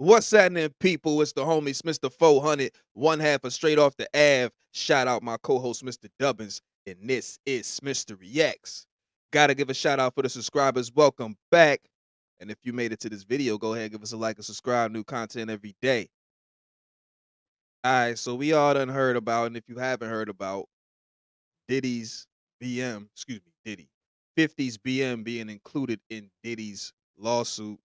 What's happening, people? It's the homie Smitster 400, one half of Straight Off the Ave. Shout out my co-host Mr. Dubbins, and this is Smitster Reacts. Gotta give a shout out for the subscribers. Welcome back. And if you made it to this video, go ahead and give us a like and subscribe. New content every day. All right, so we all done heard about, and if you haven't heard about, Diddy's Diddy, 50's BM being included in Diddy's lawsuit.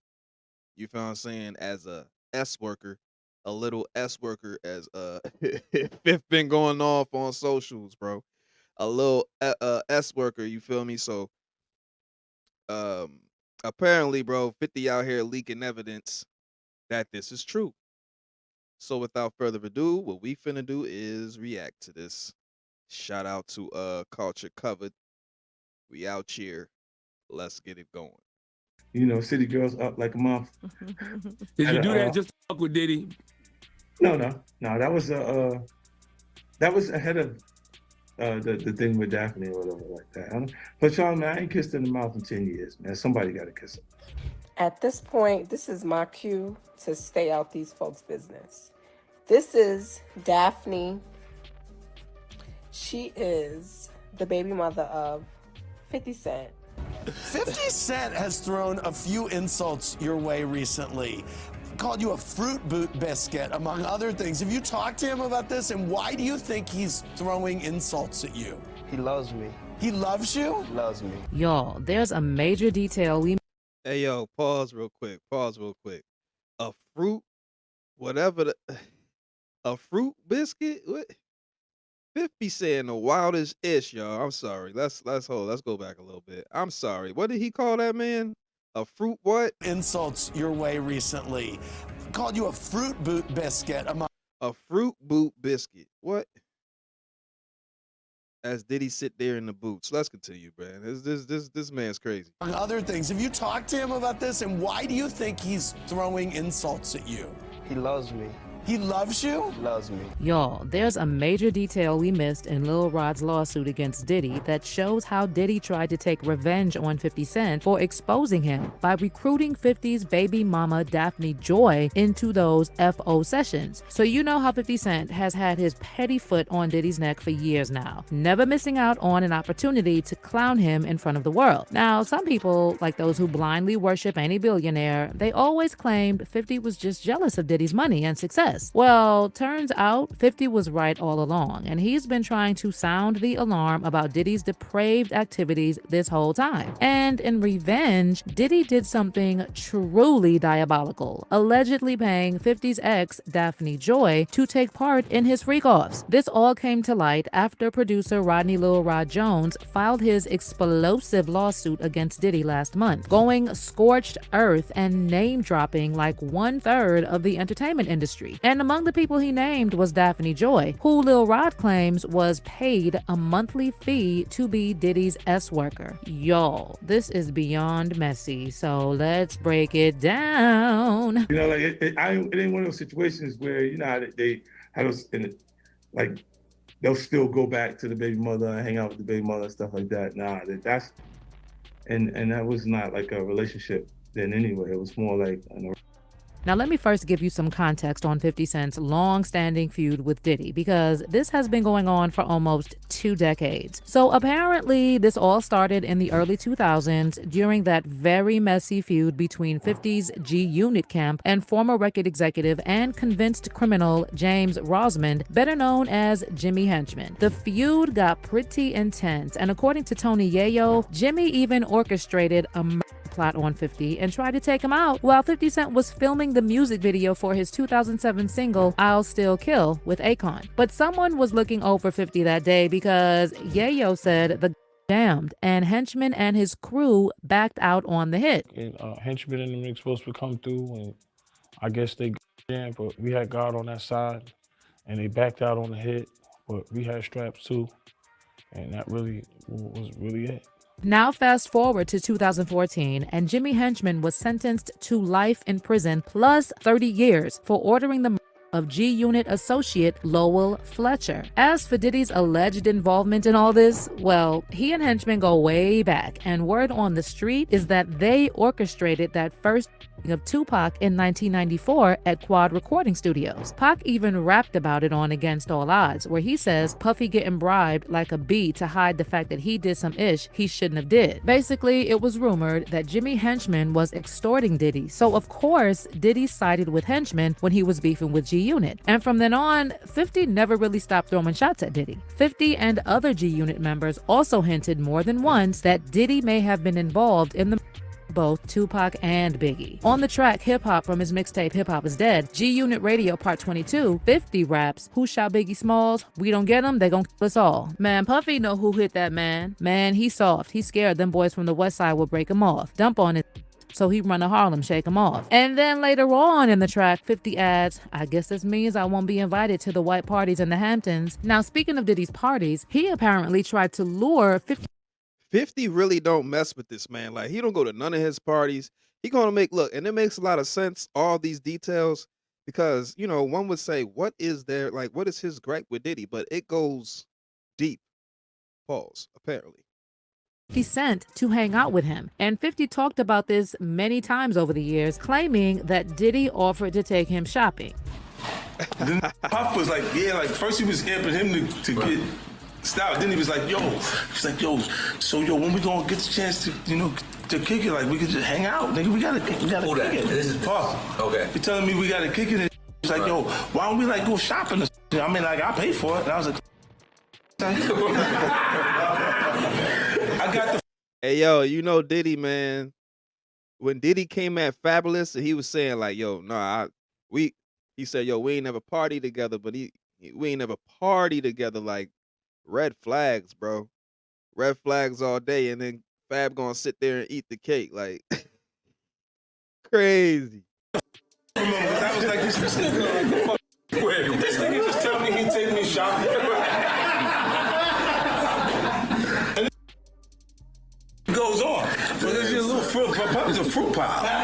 You feel what I'm saying? As a S worker, a little S worker, as Fifth been going off on socials, bro. A little S worker, you feel me? So um apparently, bro, 50 out here leaking evidence that this is true. So without further ado, what we finna do is react to this. Shout out to Culture Covered. We out here. Let's get it going. You know, City Girls up like a month. Did you do that just to fuck with Diddy? No. That was ahead of the thing with Daphne or whatever like that. But y'all, man, I ain't kissed in the mouth in 10 years, man. Somebody got to kiss her. At this point, this is my cue to stay out these folks' business. This is Daphne. She is the baby mother of 50 Cent. 50 Cent has thrown a few insults your way recently. Called you a fruit boot biscuit, among other things. Have you talked to him about this, and why do you think he's throwing insults at you? He loves me. He loves you? He loves me. Y'all, there's a major detail we Hey yo, pause real quick. A fruit, whatever a fruit biscuit? What? 50 saying the wildest ish, y'all. I'm sorry. Let's go back a little bit. I'm sorry. What did he call that man? A fruit what? Insults your way recently. Called you a fruit boot biscuit, among A fruit boot biscuit. What? As Diddy sit there in the boots. Let's continue, man. This man's crazy. other things. Have you talked to him about this, and why do you think he's throwing insults at you? He loves me. He loves you? He loves me. Y'all, there's a major detail we missed in Lil Rods lawsuit against Diddy that shows how Diddy tried to take revenge on 50 Cent for exposing him by recruiting 50's baby mama Daphne Joy into those FO sessions. So you know how 50 Cent has had his petty foot on Diddy's neck for years now, never missing out on an opportunity to clown him in front of the world. Now, some people, like those who blindly worship any billionaire, they always claimed 50 was just jealous of Diddy's money and success. Well, turns out 50 was right all along, and he's been trying to sound the alarm about Diddy's depraved activities this whole time. And in revenge, Diddy did something truly diabolical, allegedly paying 50's ex, Daphne Joy, to take part in his freak-offs. This all came to light after producer Rodney Lil Rod Jones filed his explosive lawsuit against Diddy last month, going scorched earth and name-dropping like 1/3 of the entertainment industry. And among the people he named was Daphne Joy, who Lil Rod claims was paid a monthly fee to be Diddy's S worker. Y'all, this is beyond messy, so let's break it down. You know, like it ain't one of those situations where, you know, how they have those, like they'll still go back to the baby mother and hang out with the baby mother and stuff like that. Nah, that's and that was not like a relationship then anyway. It was more like Now, let me first give you some context on 50 Cent's long-standing feud with Diddy, because this has been going on for almost 2 decades. So apparently, this all started in the early 2000s during that very messy feud between 50's G-Unit camp and former record executive and convinced criminal James Rosemond, better known as Jimmy Henchman. The feud got pretty intense, and according to Tony Yayo, Jimmy even orchestrated a plot on 50 and tried to take him out while 50 Cent was filming the music video for his 2007 single I'll Still Kill with Akon. But someone was looking over 50 that day because Yayo said the damned, and Henchman and his crew backed out on the hit. And Henchman and them niggas supposed to come through, and I guess they jammed, but we had God on that side, and they backed out on the hit, but we had straps too, and that really was really it. Now fast forward to 2014, and Jimmy Henchman was sentenced to life in prison plus 30 years for ordering the of G-Unit associate Lowell Fletcher. As for Diddy's alleged involvement in all this, well, he and Henchman go way back, and word on the street is that they orchestrated that first of Tupac in 1994 at Quad Recording Studios. Pac even rapped about it on Against All Odds, where he says Puffy getting bribed like a bee to hide the fact that he did some ish he shouldn't have did. Basically, it was rumored that Jimmy Henchman was extorting Diddy, so of course Diddy sided with Henchman when he was beefing with G-Unit. And from then on, 50 never really stopped throwing shots at Diddy. 50 and other G-Unit members also hinted more than once that Diddy may have been involved in the both Tupac and Biggie. On the track Hip Hop from his mixtape Hip Hop Is Dead, G-Unit Radio Part 22, 50 raps, "Who shot Biggie Smalls? We don't get him, they gon' kill us all." Man, Puffy know who hit that man. Man, he soft. He scared them boys from the west side will break him off. Dump on it. So he run to Harlem, shake him off. And then later on in the track, 50 adds, "I guess this means I won't be invited to the white parties in the Hamptons." Now, speaking of Diddy's parties, he apparently tried to lure 50 really don't mess with this man. Like, he don't go to none of his parties. He gonna make, look, and it makes a lot of sense, all these details, because, you know, one would say, what is there, like, what is his gripe with Diddy? But it goes deep. Pause, apparently. He sent to hang out with him. And 50 talked about this many times over the years, claiming that Diddy offered to take him shopping. Then Puff was like, yeah, like first he was amping him to get stopped. Then he was like, yo, so when we gonna get the chance to, you know, to kick it? Like we could just hang out, nigga. We gotta kick it. This is Puff. Okay. He telling me we gotta kick it. He's like, yo, why don't we like go shopping? I mean, like I pay for it. And I was like, I got the. Hey, yo, you know Diddy, man. When Diddy came at Fabulous, he was saying like, yo, he said, yo, we ain't never party together, but we ain't never party together. Like, red flags, bro. Red flags all day, and then Fab gonna sit there and eat the cake, like crazy. I was like, this nigga just tell me he take me shopping. And it goes on. But there's a little fruit, Puppy's a fruit pie.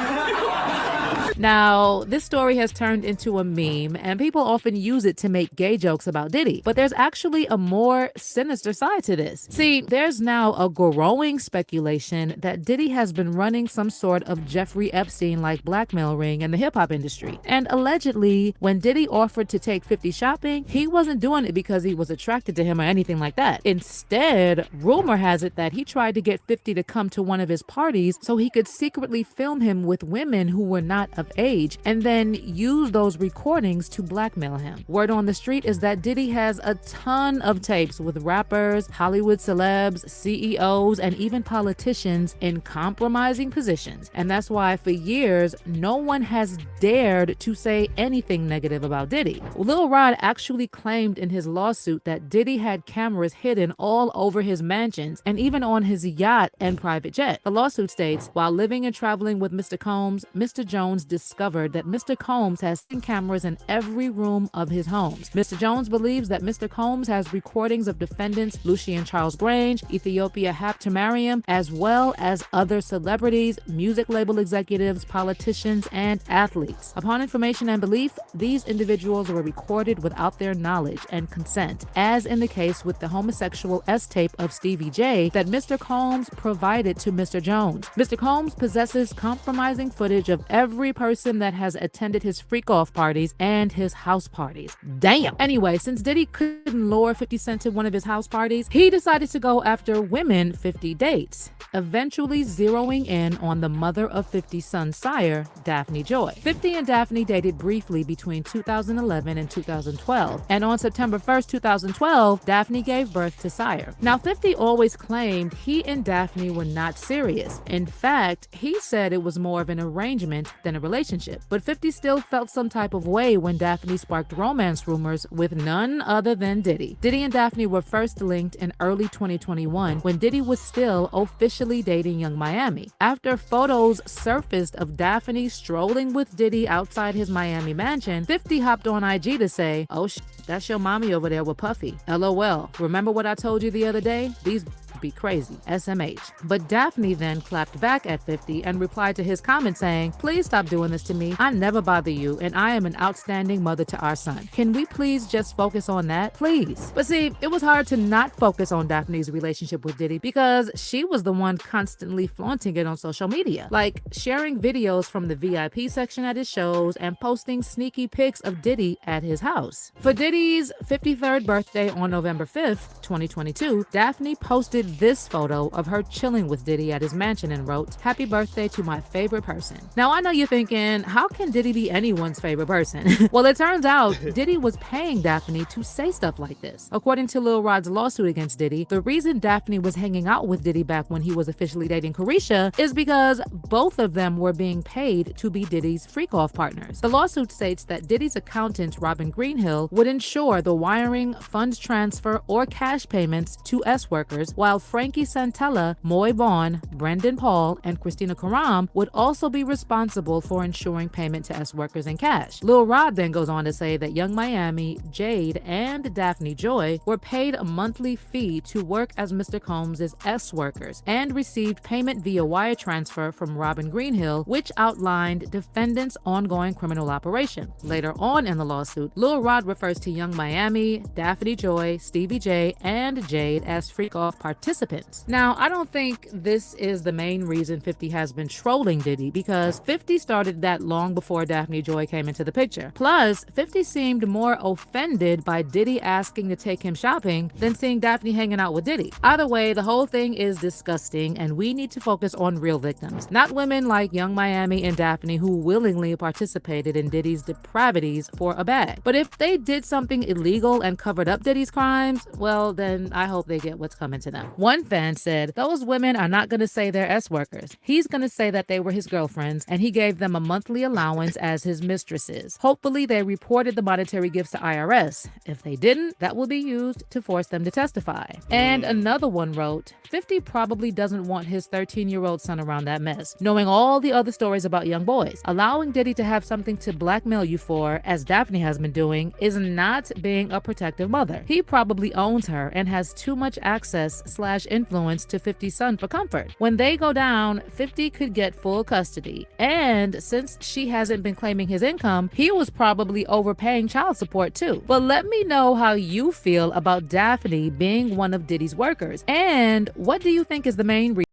Now, this story has turned into a meme, and people often use it to make gay jokes about Diddy. But there's actually a more sinister side to this. See, there's now a growing speculation that Diddy has been running some sort of Jeffrey Epstein-like blackmail ring in the hip-hop industry. And allegedly, when Diddy offered to take 50 shopping, he wasn't doing it because he was attracted to him or anything like that. Instead, rumor has it that he tried to get 50 to come to one of his parties so he could secretly film him with women who were not of age, and then use those recordings to blackmail him. Word on the street is that Diddy has a ton of tapes with rappers, Hollywood celebs, CEOs, and even politicians in compromising positions. And that's why for years, no one has dared to say anything negative about Diddy. Lil Rod actually claimed in his lawsuit that Diddy had cameras hidden all over his mansions and even on his yacht and private jet. The lawsuit states, while living and traveling with Mr. Combs, Mr. Jones discovered that Mr. Combs has cameras in every room of his homes. Mr. Jones believes that Mr. Combs has recordings of defendants Lucian Charles Grange, Ethiopia Haptemariam, as well as other celebrities, music label executives, politicians, and athletes. Upon information and belief, these individuals were recorded without their knowledge and consent, as in the case with the homosexual S-tape of Stevie J that Mr. Combs provided to Mr. Jones. Mr. Combs possesses compromising footage of every person that has attended his freak-off parties and his house parties. Damn! Anyway, since Diddy couldn't lure 50 Cent to one of his house parties, he decided to go after women 50 dates, eventually zeroing in on the mother of 50's son sire, Daphne Joy. 50 and Daphne dated briefly between 2011 and 2012, and on September 1st, 2012, Daphne gave birth to Sire. Now, 50 always claimed he and Daphne were not serious. In fact, he said it was more of an arrangement than a relationship, but 50 still felt some type of way when Daphne sparked romance rumors with none other than Diddy. Diddy and Daphne were first linked in early 2021 when Diddy was still officially dating Young Miami. After photos surfaced of Daphne strolling with Diddy outside his Miami mansion, 50 hopped on IG to say, "Oh that's your mommy over there with Puffy. LOL. Remember what I told you the other day? These must be crazy, SMH. But Daphne then clapped back at 50 and replied to his comment saying, please stop doing this to me. I never bother you, and I am an outstanding mother to our son. Can we please just focus on that, please? But see, it was hard to not focus on Daphne's relationship with Diddy because she was the one constantly flaunting it on social media, like sharing videos from the VIP section at his shows and posting sneaky pics of Diddy at his house. For Diddy's 53rd birthday on November 5th, 2022, Daphne posted this photo of her chilling with Diddy at his mansion and wrote, happy birthday to my favorite person. Now I know you're thinking, how can Diddy be anyone's favorite person? Well, it turns out Diddy was paying Daphne to say stuff like this. According to Lil Rods Lawsuit against Diddy, the reason Daphne was hanging out with Diddy back when he was officially dating Carisha is because both of them were being paid to be Diddy's freak-off partners. The lawsuit states that Diddy's accountant, Robin Greenhill, would ensure the wiring, funds transfer, or cash payments to S-workers, while Frankie Santella, Moy Vaughn, Brendan Paul, and Christina Karam would also be responsible for ensuring payment to S-workers in cash. Lil Rod then goes on to say that Young Miami, Jade, and Daphne Joy were paid a monthly fee to work as Mr. Combs' S-workers and received payment via wire transfer from Robin Greenhill, which outlined defendants' ongoing criminal operation. Later on in the lawsuit, Lil Rod refers to Young Miami, Daphne Joy, Stevie J, and Jade as freak-off participants. Now, I don't think this is the main reason 50 has been trolling Diddy, because 50 started that long before Daphne Joy came into the picture. Plus, 50 seemed more offended by Diddy asking to take him shopping than seeing Daphne hanging out with Diddy. Either way, the whole thing is disgusting, and we need to focus on real victims, not women like Young Miami and Daphne who willingly participated in Diddy's depravities for a bag. But if they did something illegal and covered up Diddy's crimes, well, then I hope they get what's coming to them. One fan said, those women are not going to say they're S-workers. He's going to say that they were his girlfriends, and he gave them a monthly allowance as his mistresses. Hopefully they reported the monetary gifts to IRS. If they didn't, that will be used to force them to testify. And another one wrote, 50 probably doesn't want his 13-year-old son around that mess, knowing all the other stories about young boys. Allowing Diddy to have something to blackmail you for, as Daphne has been doing, is not being a protective mother. He probably owns her and has too much access/influence to 50's son for comfort. When they go down, 50 could get full custody. And since she hasn't been claiming his income, he was probably overpaying child support too. But let me know how you feel about Daphne being one of Diddy's workers. And what do you think is the main reason?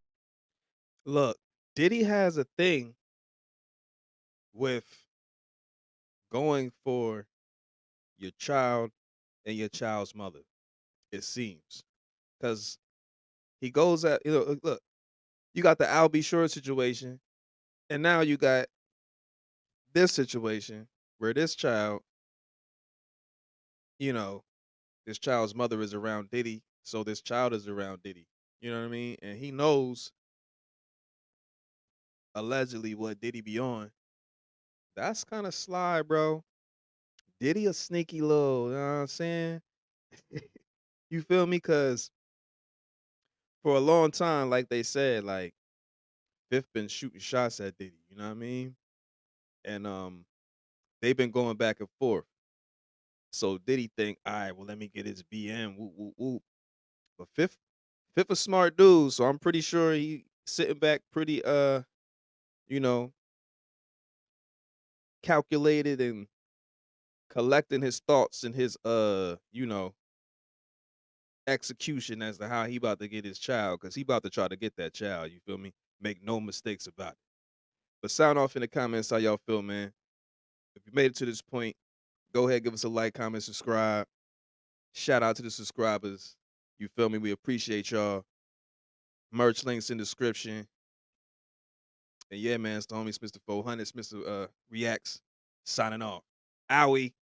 Look, Diddy has a thing with going for your child and your child's mother, it seems. Because he goes at, look, you got the Albie Shore situation, and now you got this situation where this child, this child's mother is around Diddy, so this child is around Diddy. You know what I mean? And he knows allegedly what Diddy be on. That's kind of sly, bro. Diddy a sneaky little, you know what I'm saying? You feel me? Because for a long time, like they said, like, Fifth been shooting shots at Diddy, you know what I mean? And they've been going back and forth. So Diddy think, all right, well, let me get his BM, whoop, whoop, whoop. But Fifth a smart dude, so I'm pretty sure he sitting back pretty, you know, calculated and collecting his thoughts and his, execution as to how he about to get his child, because he about to try to get that child, you feel me? Make no mistakes about it. But sound off in the comments how y'all feel, man. If you made it to this point, go ahead, give us a like, comment, subscribe. Shout out to the subscribers. You feel me? We appreciate y'all. Merch links in description. And yeah, man, it's the homie Smitster 400, Smitster Reacts, signing off. Owie.